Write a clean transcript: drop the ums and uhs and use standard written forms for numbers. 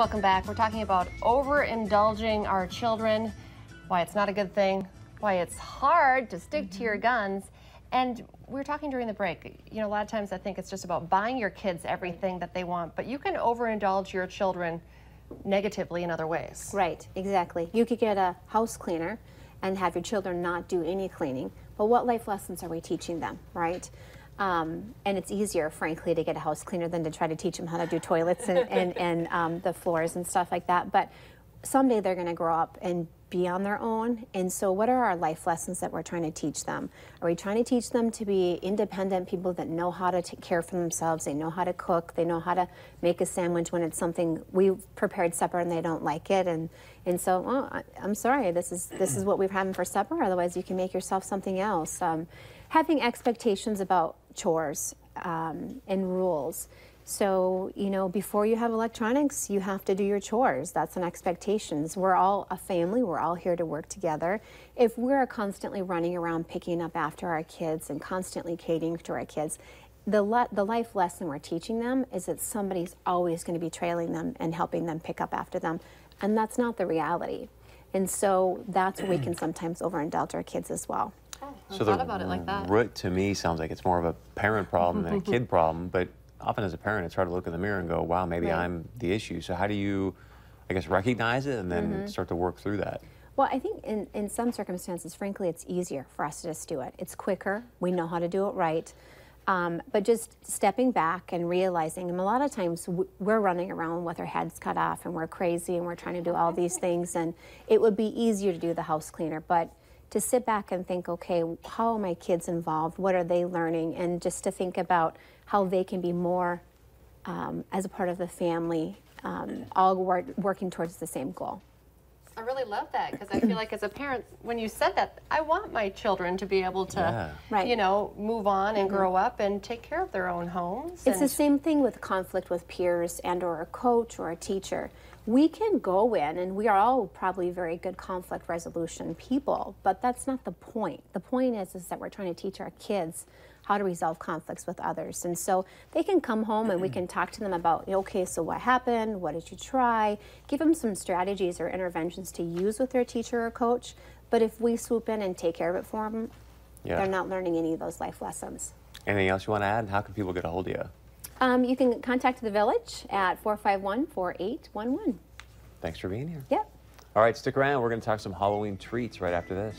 Welcome back. We're talking about overindulging our children, why it's not a good thing, why it's hard to stick to your guns. And we were talking during the break, you know, a lot of times I think it's just about buying your kids everything that they want, but you can overindulge your children negatively in other ways. Right, exactly. You could get a house cleaner and have your children not do any cleaning, but what life lessons are we teaching them, right? And it's easier, frankly, to get a house cleaner than to try to teach them how to do toilets and the floors and stuff like that. But someday they're going to grow up and be on their own. And so what are our life lessons that we're trying to teach them? Are we trying to teach them to be independent people that know how to take care for themselves? They know how to cook. They know how to make a sandwich when it's something we've prepared supper and they don't like it. And so, well, I'm sorry, this is what we're having for supper. Otherwise, you can make yourself something else. Having expectations about chores and rules. So, you know, before you have electronics, you have to do your chores. That's an expectation. We're all a family. We're all here to work together. If we're constantly running around picking up after our kids and constantly catering to our kids, the life lesson we're teaching them is that somebody's always going to be trailing them and helping them pick up after them. And that's not the reality. And so that's where we can sometimes overindulge our kids as well. So thought about it like that. Root to me sounds like it's more of a parent problem than a kid problem, but often as a parent it's hard to look in the mirror and go, wow, maybe I'm the issue. So how do you, I guess, recognize it and then start to work through that? Well, I think in some circumstances, frankly, it's easier for us to just do it. It's quicker. We know how to do it right. But just stepping back and realizing, and a lot of times we're running around with our heads cut off and we're crazy and we're trying to do all these things, and it would be easier to do the house cleaner. But to sit back and think, okay, how are my kids involved? What are they learning? And just to think about how they can be more as a part of the family, all working towards the same goal. I really love that because I feel like as a parent, when you said that, I want my children to be able to, you know, move on and grow up and take care of their own homes. It's the same thing with conflict with peers and or a coach or a teacher. We can go in, and we are all probably very good conflict resolution people, but that's not the point. The point is that we're trying to teach our kids how to resolve conflicts with others. And so they can come home and we can talk to them about, okay, so what happened? What did you try? Give them some strategies or interventions to use with their teacher or coach. But if we swoop in and take care of it for them, they're not learning any of those life lessons. Anything else you want to add? How can people get a hold of you? You can contact the Village at 451-4811. Thanks for being here. Yep. All right, stick around. We're going to talk some Halloween treats right after this.